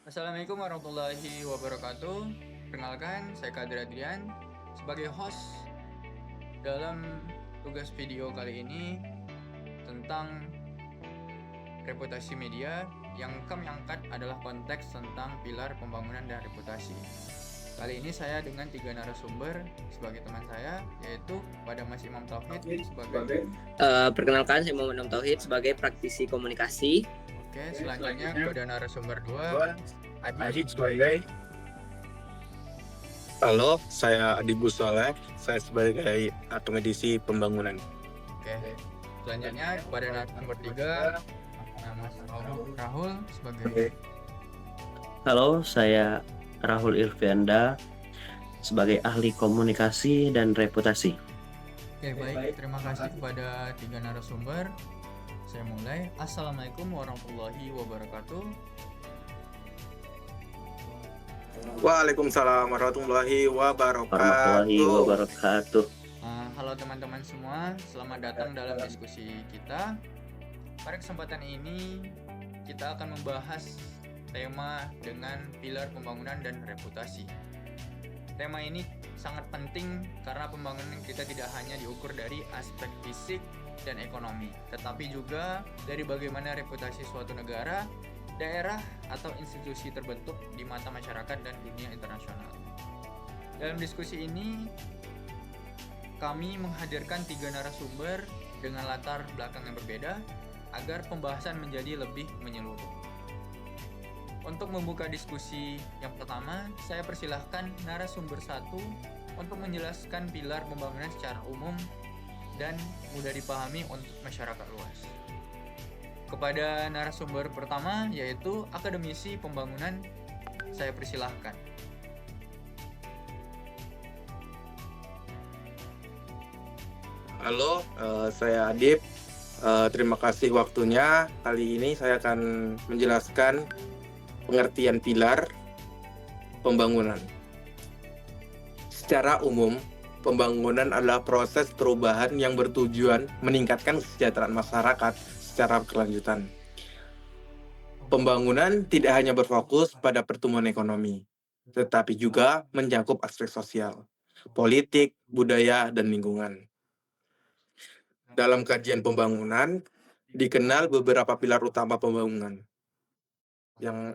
Assalamualaikum warahmatullahi wabarakatuh. Perkenalkan, saya Kadir Adrian sebagai host dalam tugas video kali ini tentang reputasi media. Yang kami angkat adalah konteks tentang pilar pembangunan dan reputasi. Kali ini saya dengan 3 narasumber sebagai teman saya, yaitu pada Mas Imam Tauhid sebagai Perkenalkan, saya Muhammad Nom Tauhid sebagai praktisi komunikasi. Oke, selanjutnya kepada narasumber 2, Adib. Halo, saya Adi Soleh. Saya sebagai akademisi pembangunan. Oke, selanjutnya kepada narasumber 3, Mas Rahul sebagai Halo, saya Rahul Irvianda sebagai ahli komunikasi dan reputasi. Oke, baik. Terima kasih kepada 3 narasumber. Saya mulai. Assalamualaikum warahmatullahi wabarakatuh. Waalaikumsalam warahmatullahi wabarakatuh. Halo teman-teman semua, selamat datang dalam diskusi kita. Pada kesempatan ini, kita akan membahas tema dengan pilar pembangunan dan reputasi. Tema ini sangat penting karena pembangunan kita tidak hanya diukur dari aspek fisik dan ekonomi, tetapi juga dari bagaimana reputasi suatu negara, daerah, atau institusi terbentuk di mata masyarakat dan dunia internasional. Dalam diskusi ini, kami menghadirkan 3 narasumber dengan latar belakang yang berbeda agar pembahasan menjadi lebih menyeluruh. Untuk membuka diskusi yang pertama, saya persilahkan narasumber 1 untuk menjelaskan pilar pembangunan secara umum dan mudah dipahami untuk masyarakat luas. Kepada narasumber pertama, yaitu akademisi pembangunan, saya persilahkan. Halo, saya Adib. Terima kasih waktunya. Kali ini saya akan menjelaskan pengertian pilar pembangunan. Secara umum, pembangunan adalah proses perubahan yang bertujuan meningkatkan kesejahteraan masyarakat secara berkelanjutan. Pembangunan tidak hanya berfokus pada pertumbuhan ekonomi, tetapi juga mencakup aspek sosial, politik, budaya, dan lingkungan. Dalam kajian pembangunan, dikenal beberapa pilar utama pembangunan,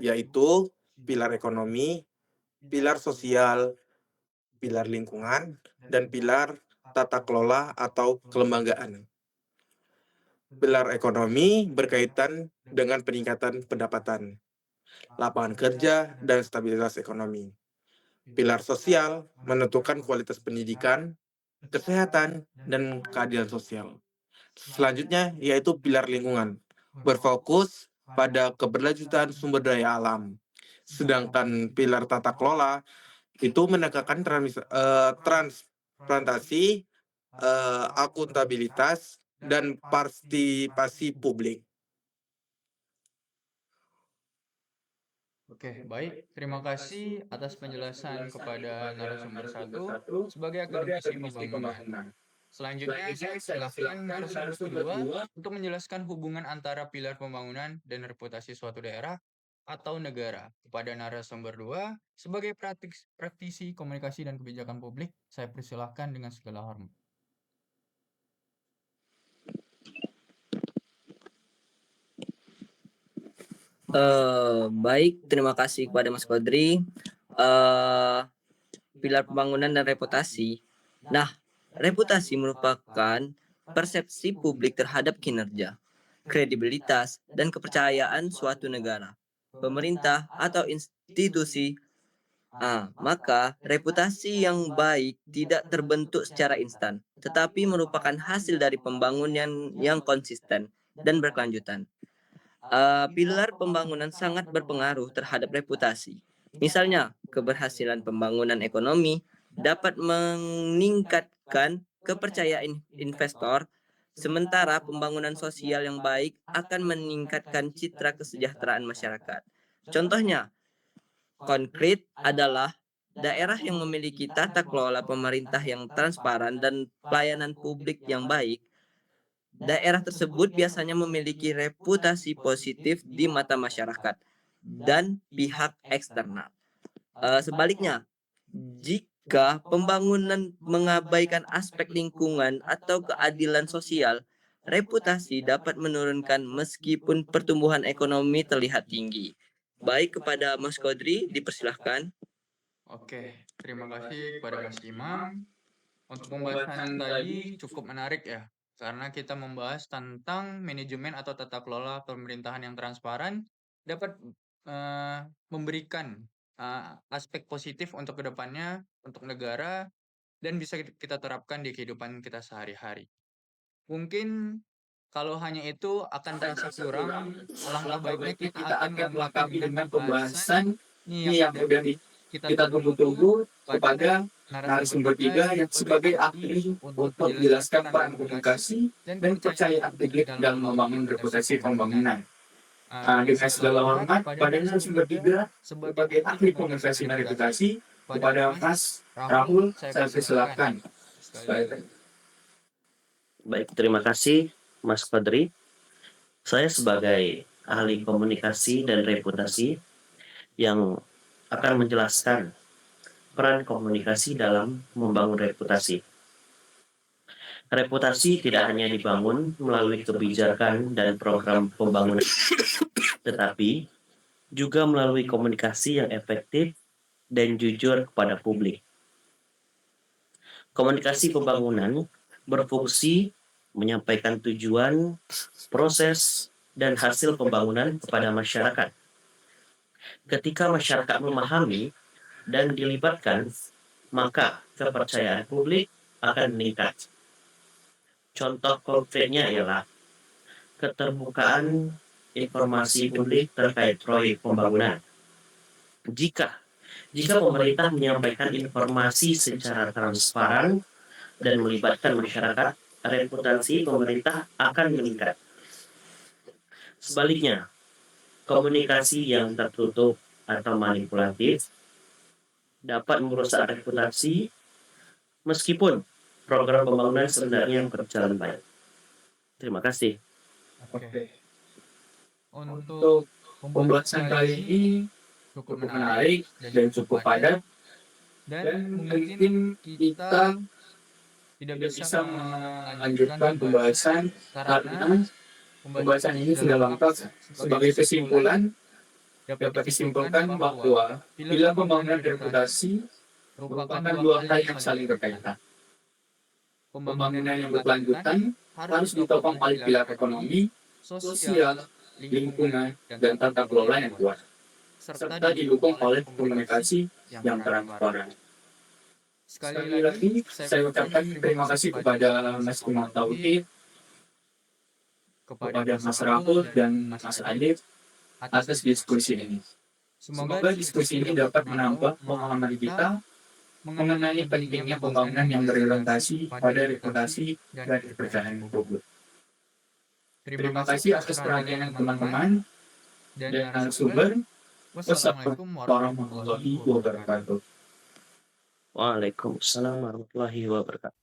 yaitu pilar ekonomi, pilar sosial, pilar lingkungan, dan pilar tata kelola atau kelembagaan. Pilar ekonomi berkaitan dengan peningkatan pendapatan, lapangan kerja, dan stabilitas ekonomi. Pilar sosial menentukan kualitas pendidikan, kesehatan, dan keadilan sosial. Selanjutnya yaitu pilar lingkungan, berfokus pada keberlanjutan sumber daya alam. Sedangkan pilar tata kelola itu menegakkan transplantasi, akuntabilitas, dan partisipasi publik. Oke, baik. Terima kasih atas penjelasan kepada narasumber 1 sebagai akademisi pembangunan. Selanjutnya, saya silakan narasumber kedua untuk menjelaskan hubungan antara pilar pembangunan dan reputasi suatu daerah atau negara. Kepada narasumber 2 sebagai praktisi komunikasi dan kebijakan publik, saya persilahkan dengan segala hormat. Baik, terima kasih kepada Mas Kodri. Pilar pembangunan dan reputasi. Nah, reputasi merupakan persepsi publik terhadap kinerja, kredibilitas, dan kepercayaan suatu negara, pemerintah, atau institusi. Maka reputasi yang baik tidak terbentuk secara instan, tetapi merupakan hasil dari pembangunan yang konsisten dan berkelanjutan. Pilar pembangunan sangat berpengaruh terhadap reputasi. Misalnya, keberhasilan pembangunan ekonomi dapat meningkatkan kepercayaan investor, sementara pembangunan sosial yang baik akan meningkatkan citra kesejahteraan masyarakat. Contohnya, konkret adalah daerah yang memiliki tata kelola pemerintah yang transparan dan pelayanan publik yang baik. Daerah tersebut biasanya memiliki reputasi positif di mata masyarakat. dan pihak eksternal. Sebaliknya, jika pembangunan mengabaikan aspek lingkungan atau keadilan sosial, reputasi dapat menurunkan meskipun pertumbuhan ekonomi terlihat tinggi. Baik, kepada Mas Kodri, dipersilahkan. Oke, terima kasih kepada Mas Imam. Untuk pembahasan tadi cukup menarik ya, karena kita membahas tentang manajemen atau tata kelola pemerintahan yang transparan dapat memberikan aspek positif untuk kedepannya, untuk negara, dan bisa kita terapkan di kehidupan kita sehari-hari. Mungkin kalau hanya itu akan terasa kurang, alangkah baiknya kita akan melengkapi dengan pembahasan ini yang udah kita tunggu-tunggu kepada narasumber tiga yang sebagai ahli untuk menjelaskan peran komunikasi dan kepercayaan publik dalam membangun reputasi pembangunan. Dengan segala hormat pada narasumber tiga sebagai ahli komunikasi dan reputasi, kepada Mas Rahul, saya persilakan. Baik, terima kasih Mas Fadri. Saya sebagai ahli komunikasi dan reputasi yang akan menjelaskan peran komunikasi dalam membangun reputasi. Reputasi tidak hanya dibangun melalui kebijakan dan program pembangunan, tetapi juga melalui komunikasi yang efektif dan jujur kepada publik. Komunikasi pembangunan berfungsi menyampaikan tujuan, proses, dan hasil pembangunan kepada masyarakat. Ketika masyarakat memahami dan dilibatkan, maka kepercayaan publik akan meningkat. Contoh konkretnya ialah keterbukaan informasi publik terkait proyek pembangunan. Jika pemerintah menyampaikan informasi secara transparan dan melibatkan masyarakat, reputasi pemerintah akan meningkat. Sebaliknya, komunikasi yang tertutup atau manipulatif dapat merusak reputasi meskipun program pembangunan sebenarnya berjalan baik. Terima kasih. Oke. Untuk pembahasan kali ini cukup menarik dan cukup padat, dan mungkin kita tidak bisa melanjutkan pembahasan karena pembahasan ini sudah lengkap. Sebagai kesimpulan, dapat disimpulkan bahwa pilar pembangunan reputasi merupakan dua hal yang saling berkaitan. Pembangunan yang berkelanjutan harus ditopang oleh pilar ekonomi, sosial, lingkungan, dan tata kelola yang kuat, serta didukung oleh komunikasi yang transparan. Sekali lagi, saya ucapkan terima kasih kepada Mas Imam Tauhid, kepada Mas Rahul, dan Mas Adib atas diskusi ini. Semoga diskusi ini dapat menambah pemahaman kita mengenai pentingnya pembangunan yang berorientasi pada reputasi dan kepercayaan publik. Terima kasih atas perhatian teman-teman dan narasumber. Wassalamualaikum warahmatullahi wabarakatuh. Waalaikumsalam warahmatullahi wabarakatuh.